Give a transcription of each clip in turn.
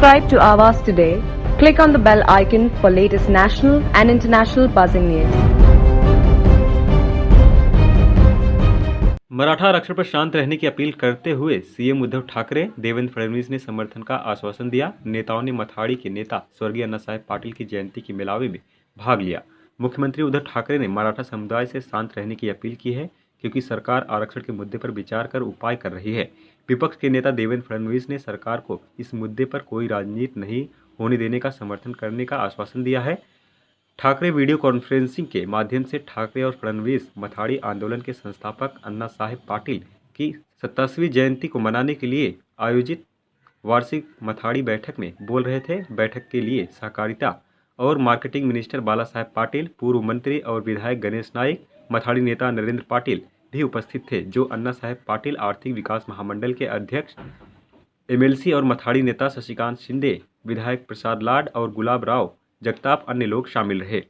Subscribe to Avas today. Click on the bell icon for latest national and international buzzing news. Maratha आरक्षण पर शांत रहने की appeal करते हुए सीएम उद्धव ठाकरे, देवेंद्र फडणवीस ने समर्थन का आश्वासन दिया। नेताओं ने मथाड़ी के नेता स्वर्गीय अन्ना साहेब पाटिल की जयंती के मेलावे में भाग लिया। मुख्यमंत्री उद्धव ठाकरे ने मराठा समुदाय से शांत रहने की अपील की है, क्योंकि सरकार आरक्षण के मुद्दे पर विचार कर उपाय कर रही है। विपक्ष के नेता देवेंद्र फडणवीस ने सरकार को इस मुद्दे पर कोई राजनीति नहीं होने देने का समर्थन करने का आश्वासन दिया है। ठाकरे वीडियो कॉन्फ्रेंसिंग के माध्यम से ठाकरे और फडणवीस मथाड़ी आंदोलन के संस्थापक अन्ना साहेब पाटिल की 27वीं जयंती को मनाने के लिए आयोजित वार्षिक मथाड़ी बैठक में बोल रहे थे। बैठक के लिए सहकारिता और मार्केटिंग मिनिस्टर बाला साहेब पाटिल, पूर्व मंत्री और विधायक गणेश नाइक, मथाड़ी नेता नरेंद्र पाटिल भी उपस्थित थे, जो अन्ना साहेब पाटिल आर्थिक विकास महामंडल के अध्यक्ष एमएलसी और मथाड़ी नेता शशिकांत शिंदे, विधायक प्रसाद लाड और गुलाब राव जगताप अन्य लोग शामिल रहे।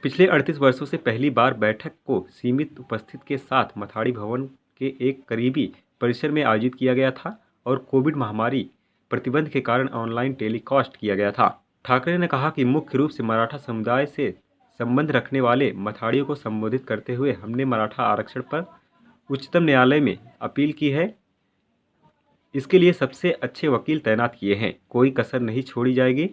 पिछले 38 वर्षों से पहली बार बैठक को सीमित उपस्थिति के साथ मथाड़ी भवन के एक करीबी परिसर में आयोजित किया गया था और कोविड महामारी प्रतिबंध के कारण ऑनलाइन टेलीकास्ट किया गया था। ठाकरे ने कहा कि मुख्य रूप से मराठा समुदाय से संबंध रखने वाले मथाड़ियों को संबोधित करते हुए हमने मराठा आरक्षण पर उच्चतम न्यायालय में अपील की है। इसके लिए सबसे अच्छे वकील तैनात किए हैं, कोई कसर नहीं छोड़ी जाएगी।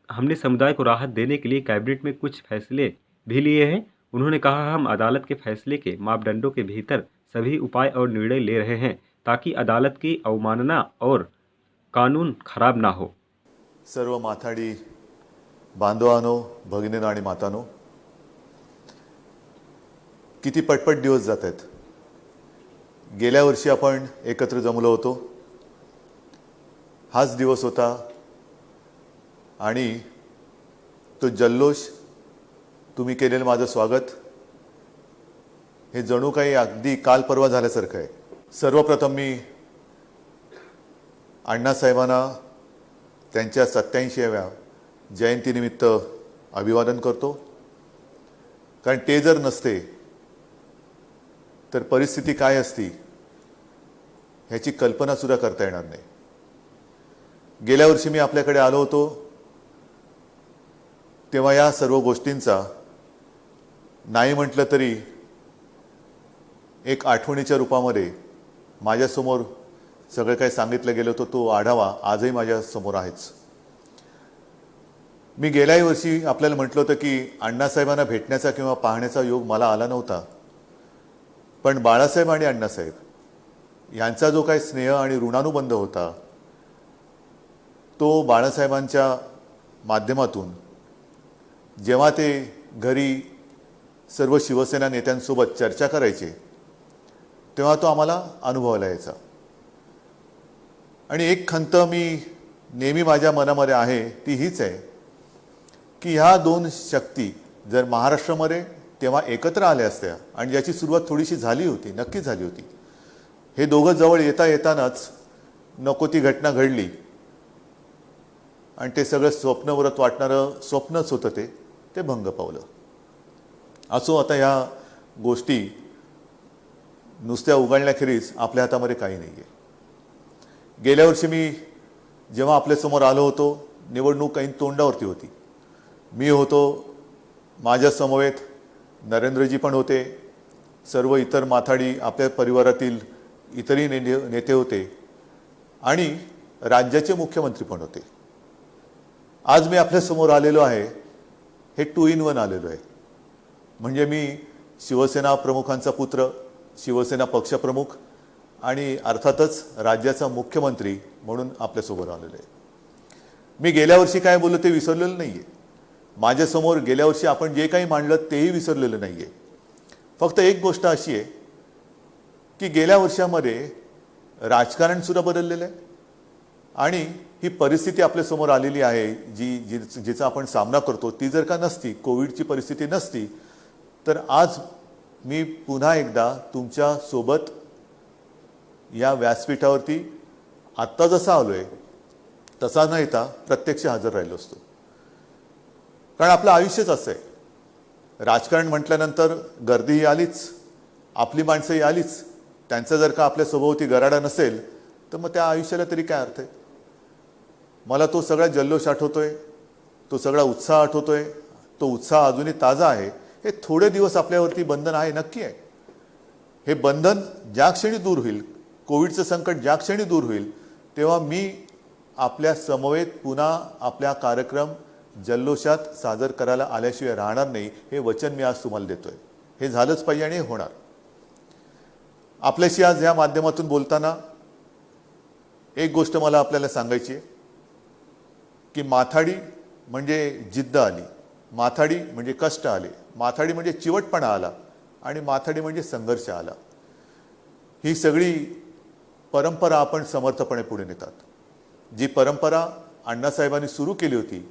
हमने समुदाय को राहत देने के लिए कैबिनेट में कुछ फैसले भी लिए हैं। उन्होंने कहा, हम अदालत के फैसले के मापदंडों के भीतर सभी उपाय और निर्णय ले रहे हैं ताकि अदालत की अवमानना और कानून खराब ना हो। सर्व माथाडी बांधवांनो, भगिनींनो आणि मातांनो, किती पटपट दिवस जात आहेत। गेल्या वर्षी आपण एकत्र जमलो होतो, हाच दिवस होता आणि तो जल्लोष, तुम्ही केलेलं माझं स्वागत हे जणू काही अगदी काल परवा झाल्यासारखं आहे। सर्वप्रथम मी अण्णासाहेबांना त्यांच्या 87व्या जयंतीनिमित्त अभिवादन करतो, कारण ते जर नसते तर परिस्थिती काय असती ह्याची कल्पना सुद्धा करता येणार नाही। गेल्या वर्षी मी आपल्याकडे आलो होतो तेव्हा या सर्व गोष्टींचा नाही म्हटलं तरी एक आठवणीच्या रूपामध्ये माझ्यासमोर सगळं काही सांगितलं गेलं होतं, तो आढावा आजही माझ्यासमोर आहेच। मी गेल्याही वर्षी आपल्याला म्हटलं होतं की अण्णासाहेबांना भेटण्याचा किंवा पाहण्याचा योग मला आला नव्हता, पण बाळासाहेब आणि अण्णासाहेब यांचा जो काही स्नेह आणि ऋणानुबंध होता तो बाळासाहेबांच्या माध्यमातून जेव्हा ते घरी सर्व शिवसेना नेत्यांसोबत चर्चा करायचे तेव्हा तो आम्हाला अनुभवायला यायचा। आणि एक खंत मी नेहमी माझ्या मनामध्ये आहे ती हीच आहे की ह्या दोन शक्ती जर महाराष्ट्रामध्ये तेव्हा एकत्र आल्या असत्या, आणि ज्याची सुरुवात थोडीशी झाली होती, नक्कीच झाली होती। हे दोघं जवळ येतानाच नको ती घटना घडली आणि ते सगळं स्वप्नवरत वाटणारं स्वप्नच होतं, ते भंग पावलं। असो, आता ह्या गोष्टी नुसत्या उगाळण्याखेरीज आपल्या हातामध्ये काही नाही आहे। गेल्या वर्षी मी जेव्हा आपल्यासमोर आलो होतो, निवडणूक काही तोंडावरती होती। मी होतो, माझ्या समवेत नरेंद्रजी पण होते, सर्व इतर माथाडी आपल्या परिवारातील इतरही नेते होते आणि राज्याचे मुख्यमंत्री पण होते। आज मी आपल्यासमोर आलेलो आहे, हे 2 in 1 आलेलो आहे। म्हणजे मी शिवसेना प्रमुखांचा पुत्र, शिवसेना पक्षप्रमुख आणि अर्थातच राज्याचा मुख्यमंत्री म्हणून आपल्यासमोर आलेलो आहे। मी गेल्या वर्षी काय बोललो ते विसरलेलं नाही आहे। माझ्यासमोर गेल्या वर्षी आपण जे काही मांडलं तेही विसरलेलं नाही आहे। फक्त एक गोष्ट अशी आहे की गेल्या वर्षामध्ये राजकारणसुद्धा बदललेलं आहे आणि ही परिस्थिती आपल्यासमोर आलेली आहे जिचा आपण सामना करतो, ती जर का नसती, कोविडची परिस्थिती नसती, तर आज मी पुन्हा एकदा तुमच्या सोबत या व्यासपीठावरती आत्ता जसा आलोय तसा न येता प्रत्यक्ष हजर राहिलो असतो। कारण आपलं आयुष्यच असं आहे। राजकारण म्हटल्यानंतर गर्दीही आलीच, आपली माणसंही आलीच, त्यांचा जर का आपल्या सभोवती गराडा नसेल तर मग त्या आयुष्याला तरी काय अर्थ आहे। मला तो सगळा जल्लोष आठवतोय, तो सगळा उत्साह आठवतोय, तो उत्साह अजूनही ताजा आहे. हे थोडे दिवस आपल्यावरती बंधन आहे, नक्की आहे. हे बंधन ज्या क्षणी दूर होईल, कोविडचं संकट ज्या क्षणी दूर होईल, तेव्हा मी आपल्या समवेत पुन्हा आपल्या कार्यक्रम जल्लोषात सादर करायला आल्याशिवाय राहणार नाही. हे वचन मी आज तुम्हाला देतोय. हे झालंच पाहिजे आणि हे होणार. आपल्याशी आज या माध्यमातून बोलताना एक गोष्ट मला आपल्याला सांगायची आहे की माथाडी म्हणजे जिद्द आली, माथाडी म्हणजे कष्ट आले, माथाडी म्हणजे चिवटपणा आला आणि माथाडी म्हणजे संघर्ष आला. ही सगळी परंपरा आपण समर्थपणे पुढे नेतात. जी परंपरा अण्णासाहेबांनी सुरू केली होती,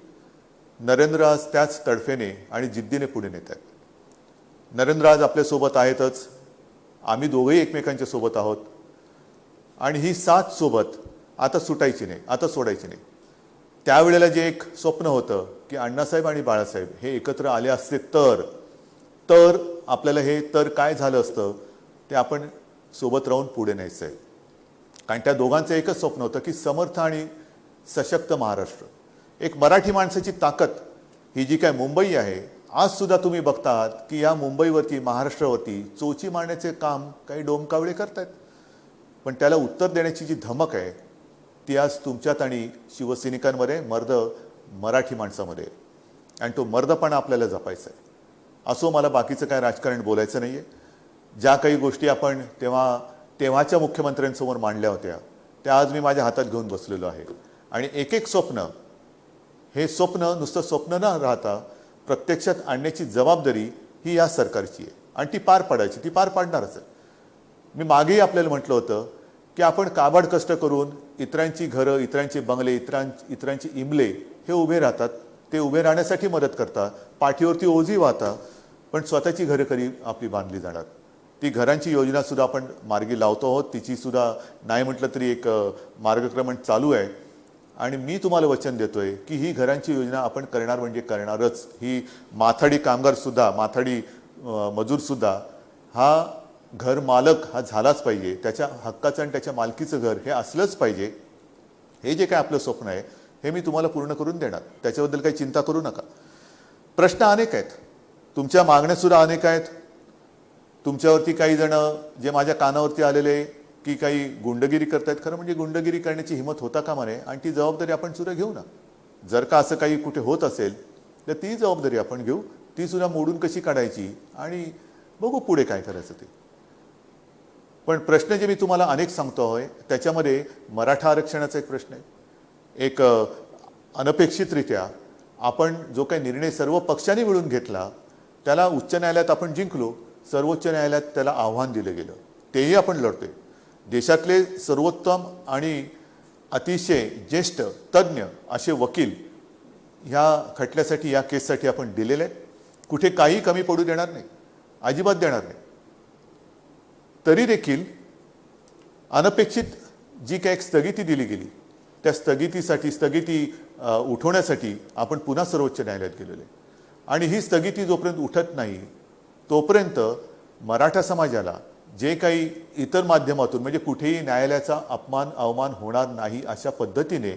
नरेंद्र आज त्याच तडफेने आणि जिद्दीने पुढे नेत आहेत. नरेंद्र आज आपल्यासोबत आहेतच, आम्ही दोघेही एकमेकांच्या सोबत आहोत आणि ही साथ सोबत आता सुटायची नाही, आता सोडायची नाही. त्यावेळेला जे एक स्वप्न होतं की अण्णासाहेब आणि बाळासाहेब हे एकत्र आले असते तर आपल्याला हे तर काय झालं असतं ते आपण सोबत राहून पुढे न्यायचं आहे. कारण त्या दोघांचं एकच स्वप्न होतं की समर्थ आणि सशक्त महाराष्ट्र. एक मराठी माणसाची ताकद ही जी काय मुंबई आहे, आज सुद्धा तुम्ही बघतात की या मुंबईवरती, महाराष्ट्रावरती चोची मारण्याचे काम काही डोमकावळे करतायत, पण त्याला उत्तर देण्याची जी धमक आहे ती आज तुमच्यात आणि शिवसैनिकांमध्ये, मराठी माणसामध्ये, आणि तो मर्दपणा आपल्याला जपायचा आहे. असो, मला बाकीचं काय राजकारण बोलायचं नाही आहे. ज्या काही गोष्टी आपण तेव्हाच्या मुख्यमंत्र्यांसमोर मांडल्या होत्या त्या आज मी माझ्या हातात घेऊन बसलेलो आहे. आणि एक एक स्वप्न, हे स्वप्न नुसतं स्वप्न न राहता प्रत्यक्षात आणण्याची जबाबदारी ही या सरकारची आहे आणि ती पार पाडायची, ती पार पाडणारच आहे. मी मागेही आपल्याला म्हटलं होतं की आपण काबाड कष्ट करून इतरांची घरं, इतरांचे बंगले, इतरांची इमले हे उभे राहतात, ते उभे राहण्यासाठी मदत करतात, पाठीवरती ओझी वाहता, पण स्वतःची घरं कधी आपली बांधली जाणार. ती घरांची योजनासुद्धा आपण मार्गी लावतो आहोत, तिचीसुद्धा नाही म्हटलं तरी एक मार्गक्रमण चालू आहे. आणि मी तुम्हाला वचन देतोय की ही घरांची योजना आपण करणार म्हणजे करणारच. ही माथाडी कामगारसुद्धा, माथाडी मजूरसुद्धा हा घर मालक हा झालाच पाहिजे, त्याच्या हक्काचं आणि त्याच्या मालकीचं घर हे असलंच पाहिजे. हे जे काय आपलं स्वप्न आहे हे मी तुम्हाला पूर्ण करून देणार, त्याच्याबद्दल काही चिंता करू नका. प्रश्न अनेक आहेत, तुमच्या मागण्यासुद्धा अनेक आहेत. तुमच्यावरती काही जण जे माझ्या कानावरती आलेले की काही गुंडगिरी करतायत, खरं म्हणजे गुंडगिरी करण्याची हिंमत होता कामा नये आणि ती जबाबदारी आपण सुद्धा घेऊ ना. जर का असं काही कुठे होत असेल तर ती जबाबदारी आपण घेऊ, ती सुद्धा मोडून कशी काढायची आणि बघू पुढे काय करायचं ते. पण प्रश्न जे मी तुम्हाला अनेक सांगतो आहे त्याच्यामध्ये मराठा आरक्षणाचा एक प्रश्न आहे. एक अनपेक्षितरित्या आपण जो काही निर्णय सर्व पक्षांनी मिळून घेतला त्याला उच्च न्यायालयात आपण जिंकलो, सर्वोच्च न्यायालयात त्याला आव्हान दिलं गेलं, तेही आपण लढतोय. देशातले सर्वोत्तम आणि अतिशय ज्येष्ठ तज्ज्ञ असे वकील ह्या खटल्यासाठी, या केससाठी आपण दिलेले आहेत. कुठे काही कमी पडू देणार नाही, अजिबात देणार नाही. तरी देखील अनपेक्षित जी काही एक स्थगिती दिली गेली त्या स्थगिती उठवण्यासाठी आपण पुन्हा सर्वोच्च न्यायालयात गेलेले. आणि ही स्थगिती जोपर्यंत उठत नाही तोपर्यंत मराठा समाजाला जे काही इतर माध्यमातून म्हणजे कुठेही न्यायालयाचा अवमान होणार नाही अशा पद्धतीने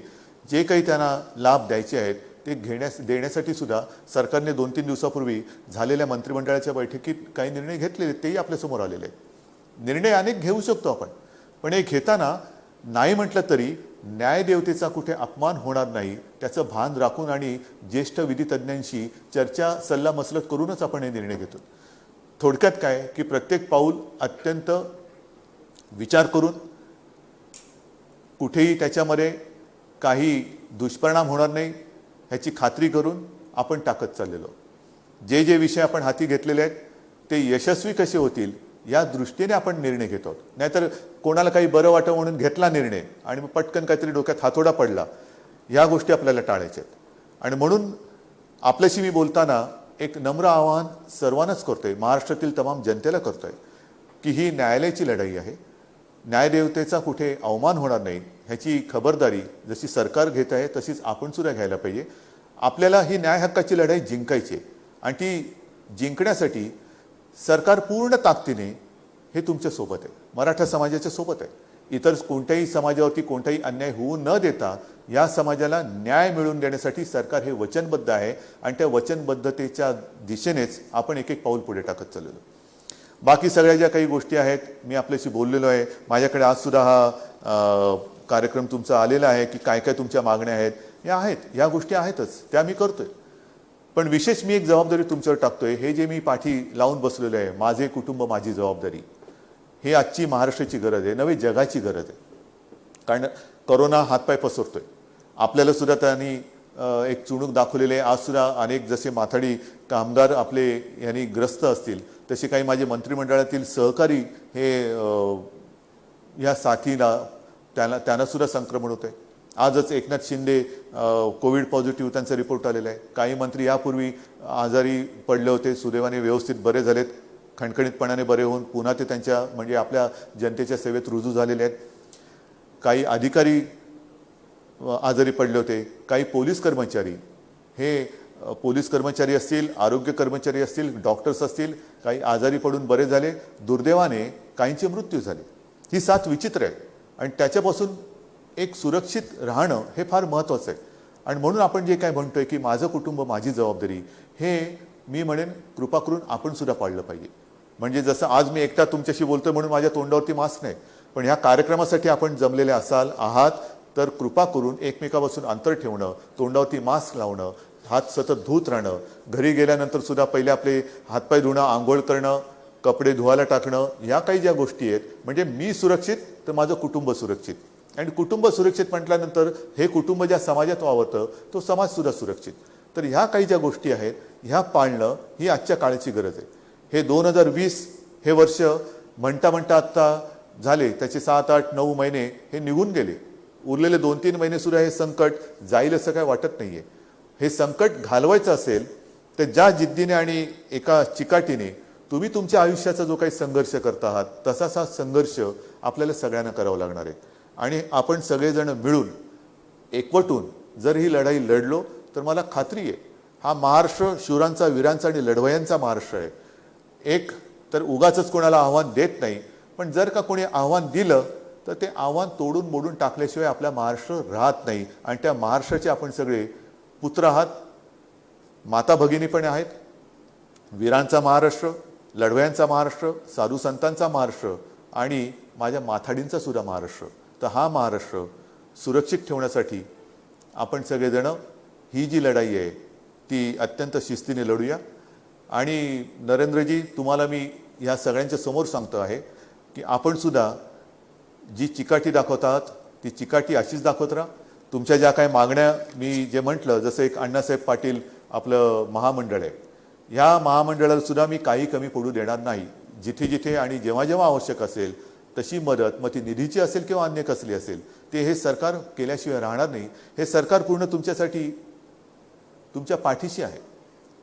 जे काही त्यांना लाभ द्यायचे आहेत ते देण्यासाठी सुद्धा सरकारने 2-3 दिवसापूर्वी झालेल्या मंत्रिमंडळाच्या बैठकीत काही निर्णय घेतलेले, तेही आपल्यासमोर आलेले आहेत. निर्णय अनेक घेऊ शकतो आपण, पण हे घेताना नाही म्हटलं तरी न्यायदेवतेचा कुठे अपमान होणार नाही त्याचं भान राखून आणि ज्येष्ठ विधितज्ञांशी चर्चा, सल्ला मसलत करूनच आपण हे निर्णय घेतो. थोडक्यात काय की प्रत्येक पाऊल अत्यंत विचार करून, कुठेही त्याच्यामध्ये काही दुष्परिणाम होणार नाही ह्याची खात्री करून आपण टाकत चाललेलो. जे जे विषय आपण हाती घेतलेले आहेत ते यशस्वी कसे होतील या दृष्टीने आपण निर्णय घेतो. नाहीतर कोणाला काही बरं वाटतं म्हणून घेतला निर्णय आणि मग पटकन काहीतरी डोक्यात हातोडा पडला, या गोष्टी आपल्याला टाळायच्या आहेत. आणि म्हणून आपल्याशी मी बोलताना एक नम्र आवाहन सर्वांनाच करतोय, महाराष्ट्रातील तमाम जनतेला करतोय की ही न्यायालयाची लढाई आहे. न्यायदेवतेचा कुठे अवमान होणार नाही ह्याची खबरदारी जशी सरकार घेत आहे तशीच आपण सुद्धा घ्यायला पाहिजे. आपल्याला ही न्याय हक्काची लढाई जिंकायची आणि ती जिंकण्यासाठी सरकार पूर्ण ताकदीने हे तुमच्या सोबत आहे, मराठा समाजाच्या सोबत आहे. इतर कोणत्याही समाजावरती कोणताही अन्याय होऊ न देता या समाजाला न्याय मिळवून देण्यासाठी सरकार हे वचनबद्ध आहे आणि त्या वचनबद्धतेच्या दिशेनेच आपण एक एक पाऊल पुढे टाकत चाललेलो. बाकी सगळ्या ज्या काही गोष्टी आहेत मी आपल्याशी बोललेलो आहे. माझ्याकडे आज सुद्धा हा कार्यक्रम तुमचा आलेला आहे की काय काय तुमच्या मागण्या आहेत, या आहेत, या गोष्टी आहेतच, त्या मी करतोय. पण विशेष मी एक जबाबदारी तुमच्यावर टाकतोय. हे जे मी पाठी लावून बसलेलो आहे, माझे कुटुंब माझी जबाबदारी, हे आजची महाराष्ट्राची गरज आहे, नवी जगाची गरज आहे. कारण कोरोना हातपाय पसरतोय. आपल्याला सुद्धा त्यांनी एक चुणूक दाखवलेली आहे. आज सुद्धा अनेक जसे माथाडी कामगार आपले यांनी ग्रस्त असतील तसे काही माझे मंत्रिमंडळातील सहकारी हे या साथीला त्यांना सुद्धा संक्रमण होत आहे. आजच एकनाथ शिंदे कोविड पॉझिटिव्ह त्यांचा रिपोर्ट आलेला आहे. काही मंत्री यापूर्वी आजारी पडले होते, सुदैवाने व्यवस्थित बरे झालेत, खणखणीतपणाने बरे होऊन पुन्हा ते त्यांच्या म्हणजे आपल्या जनतेच्या सेवेत रुजू झालेले आहेत. काही अधिकारी आजारी पडले होते, काही पोलीस कर्मचारी, हे पोलीस कर्मचारी असतील, आरोग्य कर्मचारी असतील, डॉक्टर्स असतील, काही आजारी पडून बरे झाले. दुर्दैवाने काहींचे मृत्यू झाले. ही साथ विचित्र आहे आणि त्याच्यापासून एक सुरक्षित राहणं हे फार महत्त्वाचं आहे. आणि म्हणून आपण जे काय म्हणतोय की माझं कुटुंब माझी जबाबदारी, हे मी म्हणेन कृपा करून आपण सुद्धा पाळलं पाहिजे. म्हणजे जसं आज मी एकटा तुमच्याशी बोलतोय म्हणून माझ्या तोंडावरती मास्क नाही, पण ह्या कार्यक्रमासाठी आपण जमलेले आहात तर कृपा करून एकमेकापासून अंतर ठेवणं, तोंडावरती मास्क लावणं, हात सतत धुत राहणं, घरी गेल्यानंतर सुद्धा पहिले आपले हातपाय धुणं, आंघोळ करणं, कपडे धुवायला टाकणं, या काही ज्या गोष्टी आहेत, म्हणजे मी सुरक्षित तर माझं कुटुंब सुरक्षित. आणि कुटुंब सुरक्षित म्हटल्यानंतर हे कुटुंब ज्या समाजात वावरतं तो समाजसुद्धा सुरक्षित. तर ह्या काही ज्या गोष्टी आहेत ह्या पाळणं ही आजच्या काळाची गरज आहे. हे 2020 हे वर्ष म्हणता म्हणता आत्ता झाले, त्याचे 7, 8, 9 महिने हे निघून गेले. उरलेले 2-3 महिने सुद्धा हे संकट जाईल असं काय वाटत नाहीये. हे संकट घालवायचं असेल तर ज्या जिद्दीने आणि एका चिकाटीने तुम्ही तुमच्या आयुष्याचा जो काही संघर्ष करता आहात तसाच हा संघर्ष आपल्याला सगळ्यांना करावा लागणार आहे. आणि आपण सगळेजण मिळून एकवटून जर ही लढाई लढलो तर मला खात्री आहे हा महाराष्ट्र शूरांचा, वीरांचा आणि लढवयांचा महाराष्ट्र आहे. एक तर उगाचच कोणाला आव्हान देत नाही, पण जर का कोणी आव्हान दिलं तर ते आव्हान तोडून मोडून टाकल्याशिवाय आपला महाराष्ट्र राहत नाही. आणि त्या महाराष्ट्राचे आपण सगळे पुत्र आहात, माता भगिनी पण आहेत. वीरांचा महाराष्ट्र, लढवयांचा महाराष्ट्र, साधू संतांचा महाराष्ट्र आणि माझ्या माथाडींचा सुद्धा महाराष्ट्र. तर हा महाराष्ट्र सुरक्षित ठेवण्यासाठी आपण सगळेजण ही जी लढाई आहे ती अत्यंत शिस्तीने लढूया. आणि नरेंद्रजी, तुम्हाला मी ह्या सगळ्यांच्या समोर सांगतो आहे की आपण सुद्धा जी चिकाटी दाखवतात ती चिकाटी अशीच दाखवत राहा. तुमच्या ज्या काही मागण्या मी जे म्हटलं, जसं एक अण्णासाहेब पाटील आपलं महामंडळ आहे, ह्या महामंडळाला सुद्धा मी काही कमी पडू देणार नाही. जिथे जिथे आणि जेव्हा जेव्हा आवश्यक असेल तशी मदत, मग ती निधीची असेल किंवा अन्य कसली असेल, ते हे सरकार केल्याशिवाय राहणार नाही. हे सरकार पूर्ण तुमच्यासाठी तुमच्या पाठीशी आहे.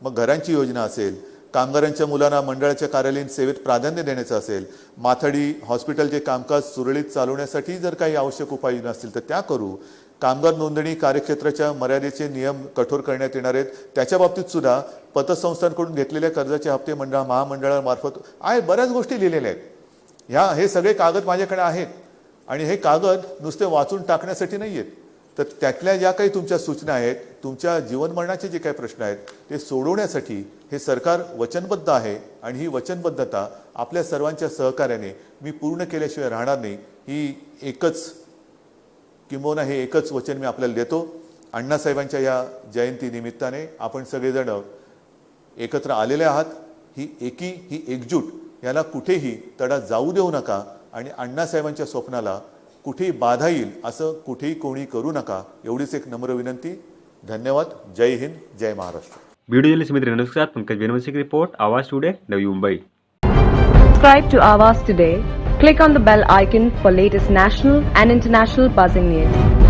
मग घरांची योजना असेल, कामगारांच्या मुलांना मंडळाच्या कार्यालयीन सेवेत प्राधान्य देण्याचं असेल, माथाडी हॉस्पिटलचे कामकाज सुरळीत चालवण्यासाठी जर काही आवश्यक उपाययोजना असतील तर त्या करू. कामगार नोंदणी कार्यक्षेत्राच्या मर्यादेचे नियम कठोर करण्यात येणार आहेत. त्याच्या बाबतीत सुद्धा पतसंस्थांकडून घेतलेल्या कर्जाचे हप्ते महामंडळामार्फत आहे. बऱ्याच गोष्टी लिहिलेल्या आहेत. हे सगळे कागद माझ्याकडे आहेत आणि हे कागद नुसते वाचून टाकण्यासाठी नाही आहेत. तर त्यातल्या ज्या काही तुमच्या सूचना आहेत, तुमच्या जीवनमरणाचे जे काही प्रश्न आहेत ते सोडवण्यासाठी हे सरकार वचनबद्ध आहे. आणि ही वचनबद्धता आपल्या सर्वांच्या सहकार्याने मी पूर्ण केल्याशिवाय राहणार नाही. ही एकच किंबहुना हे एकच वचन मी आपल्याला देतो. अण्णासाहेबांच्या या जयंती निमित्ताने आपण सगळेजण एकत्र आलेले आहात. ही एकी, ही एकजूट याला कुठेही तडा जाऊ देऊ नका आणि अण्णासाहेबांच्या स्वप्नाला कुठेही बाधा येईल असं कुठेही कोणी करू नका, एवढीच एक नम्र विनंती. धन्यवाद. जय हिंद, जय महाराष्ट्र. वीडियो जर्नलिस्ट मित्र रेणुका के साथ पंकज बेनवसी की रिपोर्ट, आवाज today, Navi Mumbai. Subscribe to Awaaz today. Click on the bell icon for latest national and international buzzing news.